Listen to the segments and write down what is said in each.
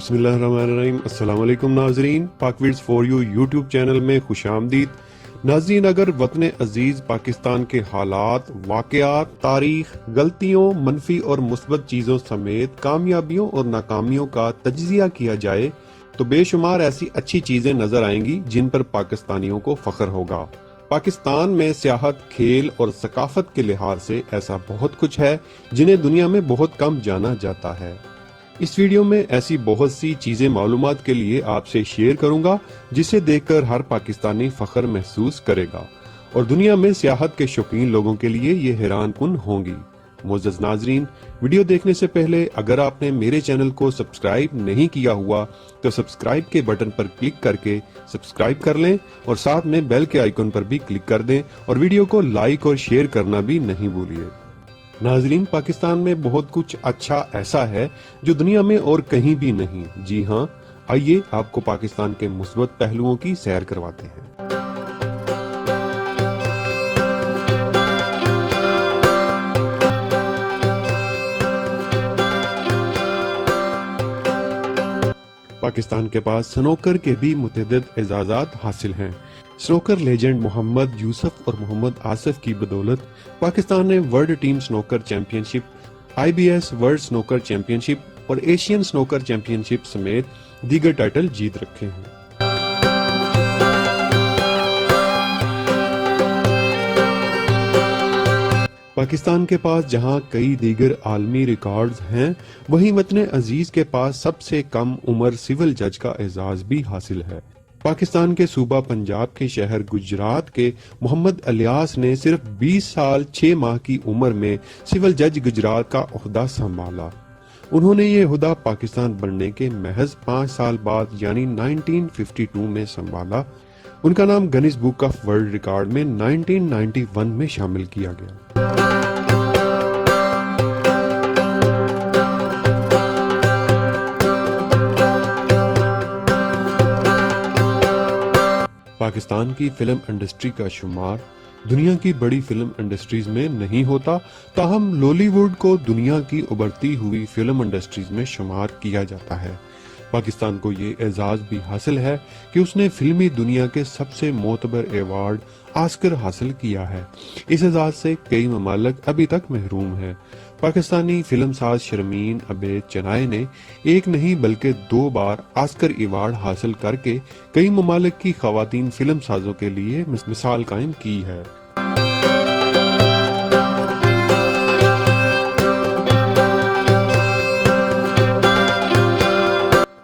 بسم اللہ الرحمن الرحیم۔ السلام علیکم ناظرین، پاک ویڈز فور یو یوٹیوب چینل میں خوش آمدید۔ ناظرین، اگر وطن عزیز پاکستان کے حالات، واقعات، تاریخ، غلطیوں، منفی اور مثبت چیزوں سمیت کامیابیوں اور ناکامیوں کا تجزیہ کیا جائے تو بے شمار ایسی اچھی چیزیں نظر آئیں گی جن پر پاکستانیوں کو فخر ہوگا۔ پاکستان میں سیاحت، کھیل اور ثقافت کے لحاظ سے ایسا بہت کچھ ہے جنہیں دنیا میں بہت کم جانا جاتا ہے۔ اس ویڈیو میں ایسی بہت سی چیزیں معلومات کے لیے آپ سے شیئر کروں گا جسے دیکھ کر ہر پاکستانی فخر محسوس کرے گا اور دنیا میں سیاحت کے شوقین لوگوں کے لیے یہ حیران کن ہوں گی۔ معزز ناظرین، ویڈیو دیکھنے سے پہلے اگر آپ نے میرے چینل کو سبسکرائب نہیں کیا ہوا تو سبسکرائب کے بٹن پر کلک کر کے سبسکرائب کر لیں اور ساتھ میں بیل کے آئیکن پر بھی کلک کر دیں اور ویڈیو کو لائک اور شیئر کرنا بھی نہیں بھولیے۔ ناظرین، پاکستان میں بہت کچھ اچھا ایسا ہے جو دنیا میں اور کہیں بھی نہیں۔ جی ہاں، آئیے آپ کو پاکستان کے مثبت پہلوؤں کی سیر کرواتے ہیں۔ پاکستان کے پاس سنوکر کے بھی متعدد اعزازات حاصل ہیں۔ سنوکر لیجنڈ محمد یوسف اور محمد آصف کی بدولت پاکستان نے ورلڈ ٹیم سنوکر چیمپئن شپ، IBS ورلڈ سنوکر چیمپئن شپ اور ایشین سنوکر چیمپئن شپ سمیت دیگر ٹائٹل جیت رکھے ہیں۔ پاکستان کے پاس جہاں کئی دیگر عالمی ریکارڈز ہیں، وہیں وطن عزیز کے پاس سب سے کم عمر سول جج کا اعزاز بھی حاصل ہے۔ پاکستان کے صوبہ پنجاب کے شہر گجرات کے محمد الیاس نے صرف 20 سال 6 ماہ کی عمر میں سول جج گجرات کا عہدہ سنبھالا۔ انہوں نے یہ عہدہ پاکستان بننے کے محض 5 سال بعد یعنی 1952 میں سنبھالا۔ ان کا نام Guinness book of world record میں 1991 میں شامل کیا گیا۔ پاکستان کی فلم انڈسٹری کا شمار دنیا کی بڑی فلم انڈسٹریز میں نہیں ہوتا، تاہم لولی ووڈ کو دنیا کی ابھرتی ہوئی فلم انڈسٹریز میں شمار کیا جاتا ہے۔ پاکستان کو یہ اعزاز بھی حاصل ہے کہ اس نے فلمی دنیا کے سب سے معتبر ایوارڈ آسکر حاصل کیا ہے۔ اس اعزاز سے کئی ممالک ابھی تک محروم ہیں۔ پاکستانی فلم ساز شرمین عبید چنائے نے ایک نہیں بلکہ 2 بار آسکر ایوارڈ حاصل کر کے کئی ممالک کی خواتین فلم سازوں کے لیے مثال قائم کی ہے۔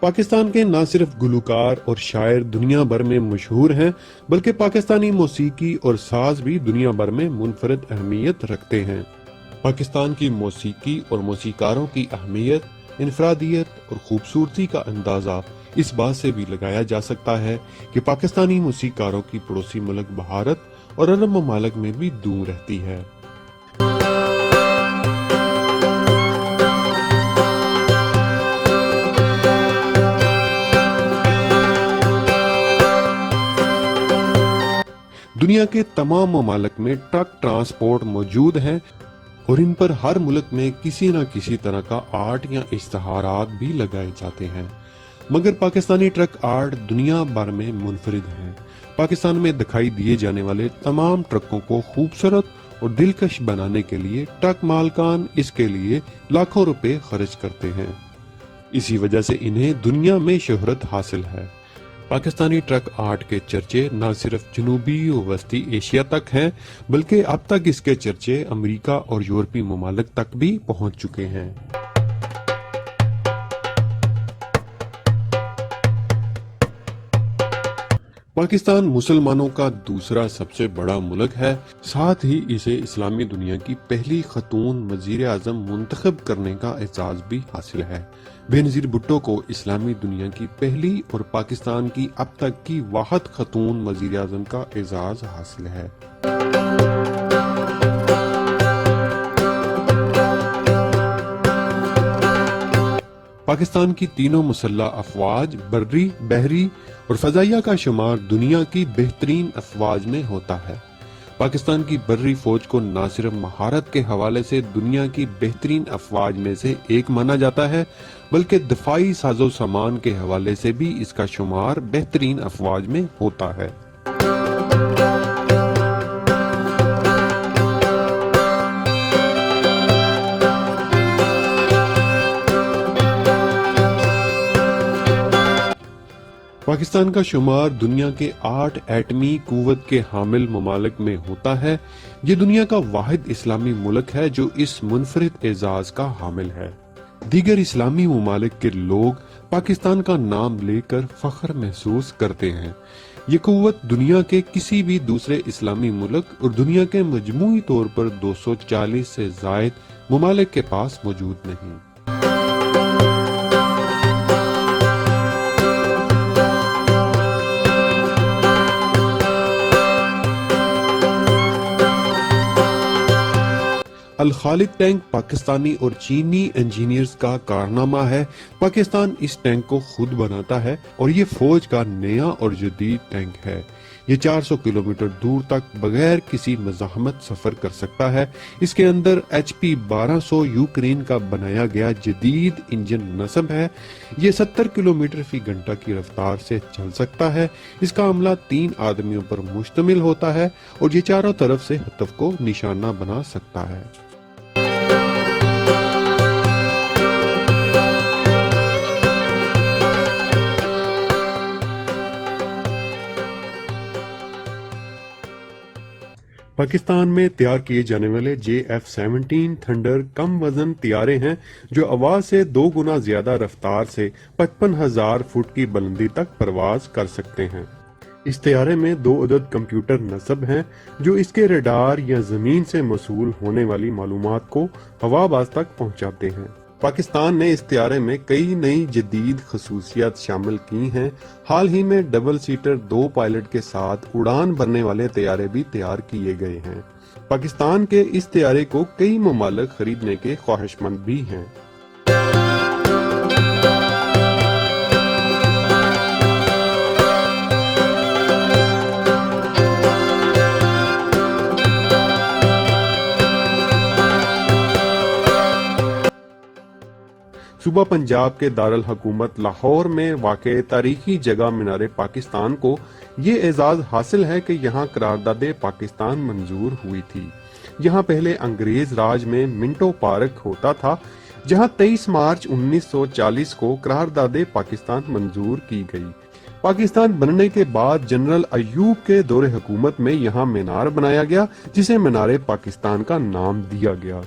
پاکستان کے نہ صرف گلوکار اور شاعر دنیا بھر میں مشہور ہیں بلکہ پاکستانی موسیقی اور ساز بھی دنیا بھر میں منفرد اہمیت رکھتے ہیں۔ پاکستان کی موسیقی اور موسیقاروں کی اہمیت، انفرادیت اور خوبصورتی کا اندازہ اس بات سے بھی لگایا جا سکتا ہے کہ پاکستانی موسیقاروں کی پڑوسی ملک بھارت اور عرب ممالک میں بھی دور رہتی ہے۔ دنیا کے تمام ممالک میں ٹرک ٹرانسپورٹ موجود ہیں اور ان پر ہر ملک میں کسی نہ کسی طرح کا آرٹ یا اشتہارات بھی لگائے جاتے ہیں، مگر پاکستانی ٹرک آرٹ دنیا بھر میں منفرد ہیں۔ پاکستان میں دکھائی دیے جانے والے تمام ٹرکوں کو خوبصورت اور دلکش بنانے کے لیے ٹرک مالکان اس کے لیے لاکھوں روپے خرچ کرتے ہیں۔ اسی وجہ سے انہیں دنیا میں شہرت حاصل ہے۔ پاکستانی ٹرک آرٹ کے چرچے نہ صرف جنوبی و وسطی ایشیا تک ہیں بلکہ اب تک اس کے چرچے امریکہ اور یورپی ممالک تک بھی پہنچ چکے ہیں۔ پاکستان مسلمانوں کا دوسرا سب سے بڑا ملک ہے، ساتھ ہی اسے اسلامی دنیا کی پہلی خاتون وزیر اعظم منتخب کرنے کا اعزاز بھی حاصل ہے۔ بے نظیر بھٹو کو اسلامی دنیا کی پہلی اور پاکستان کی اب تک کی واحد خاتون وزیر اعظم کا اعزاز حاصل ہے۔ پاکستان کی تینوں مسلح افواج بری، بحری اور فضائیہ کا شمار دنیا کی بہترین افواج میں ہوتا ہے۔ पाकिस्तान की बर्री फौज को न सिर्फ महारत के हवाले से दुनिया की बेहतरीन अफवाज में से एक माना जाता है, बल्कि दफाई साजो सामान के हवाले से भी इसका शुमार बेहतरीन अफवाज में होता है। पाकिस्तान का शुमार दुनिया के 8 एटमी कुव्वत के हामिल ममालिक में होता है। ये दुनिया का वाहिद इस्लामी मुल्क है जो इस मुनफरिद एजाज का हामिल है। दीगर इस्लामी ममालिक के लोग पाकिस्तान का नाम लेकर फख्र महसूस करते हैं। ये कुव्वत दुनिया के किसी भी दूसरे इस्लामी मुल्क और दुनिया के मजमूई तौर पर 240 से जायद ममालिक के पास मौजूद नहीं। अल खालिद टैंक पाकिस्तानी और चीनी इंजीनियर्स का कारनामा है। पाकिस्तान इस टैंक को खुद बनाता है और ये फौज का नया और जदीद टैंक है। ये 400 किलोमीटर दूर तक बगैर किसी मज़ाहमत सफर कर सकता है। इसके अंदर HP 1200 यूक्रेन का बनाया गया जदीद इंजन नस्ब है। ये 70 किलोमीटर फी घंटा की रफ्तार से चल सकता है। इसका अमला 3 आदमियों पर मुश्तमिल होता है और ये चारों तरफ से हतफ को निशाना बना सकता है। पाकिस्तान में तैयार किए जाने वाले JF-17 थंडर कम वजन तैयारे हैं जो आवाज से 2 गुना ज्यादा रफ्तार से 55,000 फुट की बुलंदी तक परवाज कर सकते हैं। इस तैयारे में 2 अदद कंप्यूटर नस्ब हैं जो इसके रडार या जमीन से मौसूल होने वाली मालूमात को हवाबाज तक पहुंचाते हैं। पाकिस्तान ने इस तैयारे में कई नई जदीद खसूसियात शामिल की हैं। हाल ही में डबल सीटर 2 पायलट के साथ उड़ान भरने वाले तैयारे भी तैयार किए गए हैं। पाकिस्तान के इस तैयारे को कई ममालिक खरीदने के ख्वाहिशमंद भी हैं। सूबा पंजाब के दारुल हुकूमत लाहौर में वाक़े तारीखी जगह मीनार पाकिस्तान को ये एजाज हासिल है कि यहाँ करारदादे पाकिस्तान मंजूर हुई थी। यहाँ पहले अंग्रेज राज में मिंटो पार्क होता था जहाँ 23 मार्च 1940 को करारदादे पाकिस्तान मंजूर की गई। पाकिस्तान बनने के बाद जनरल अयूब के दौरे हुकूमत में यहाँ मीनार बनाया गया जिसे मीनार पाकिस्तान का नाम दिया गया।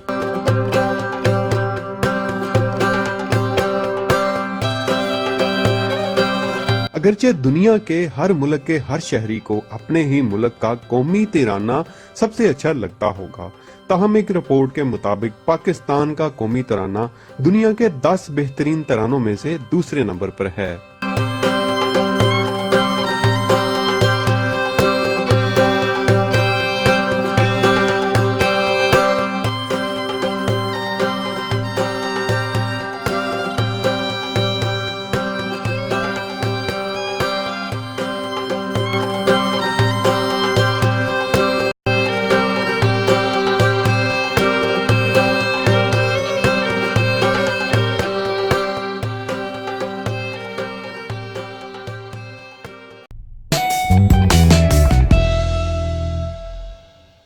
अगरचे दुनिया के हर मुल्क के हर शहरी को अपने ही मुल्क का कौमी तिराना सबसे अच्छा लगता होगा, ताहम एक रिपोर्ट के मुताबिक पाकिस्तान का कौमी तराना दुनिया के 10 बेहतरीन तरानों में से दूसरे नंबर पर है।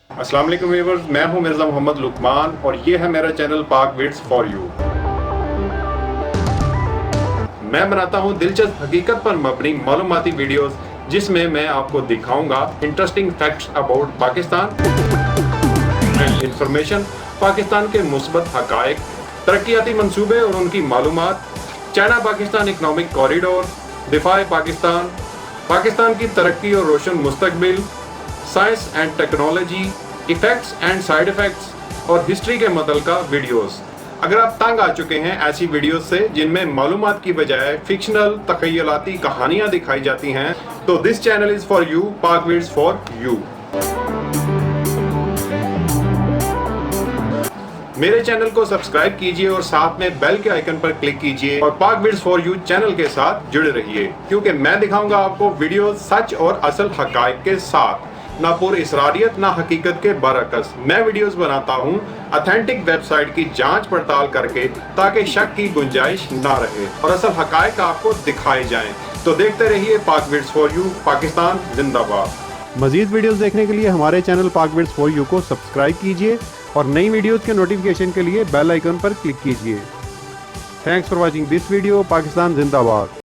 अस्सलाम वालेकुम व्यूअर्स, मैं हूं मिर्जा मोहम्मद लुकमान और ये है मेरा चैनल पाक विड्स फॉर यू। मैं बनाता हूं दिलचस्प हकीकत पर मबनी मालूमाती वीडियोस जिसमें मैं आपको दिखाऊंगा interesting facts about Pakistan, information, Pakistan के मुस्बत हकायक, तरक्याती मंसूबे और उनकी मालूमात, चाइना पाकिस्तान इकनॉमिक कॉरिडोर, दिफाए पाकिस्तान, पाकिस्तान की तरक्की और रोशन मुस्तकबिल, science and technology, effects and side effects और हिस्ट्री के मुतल्लिका वीडियोस। अगर आप तंग आ चुके हैं ऐसी वीडियोस से जिनमें मालूमात की बजाय फिक्शनल तखयलाती कहानियां दिखाई जाती हैं, तो this channel is for you, पाक विड्स फॉर यू। मेरे चैनल को सब्सक्राइब कीजिए और साथ में बेल के आइकन पर क्लिक कीजिए और पाक विड्स फॉर यू चैनल के साथ जुड़े रहिए, क्योंकि मैं दिखाऊंगा आपको वीडियो सच और असल हकायक के साथ। ना पुर इसरारियत ना हकीकत के बरअक्स। मैं वीडियोस बनाता हूँ ऑथेंटिक वेबसाइट की जांच पड़ताल करके, ताकि शक की गुंजाइश ना रहे और असल हकायक आपको दिखाए जाएं। तो देखते रहिए पाक विड्स फॉर यू, पाकिस्तान जिंदाबाद। मजीद वीडियोस देखने के लिए हमारे चैनल पाक विड्स फॉर यू को सब्सक्राइब कीजिए और नई वीडियोस के नोटिफिकेशन के लिए बेल आइकन पर क्लिक कीजिए। Thanks for watching this video. Pakistan जिंदाबाद।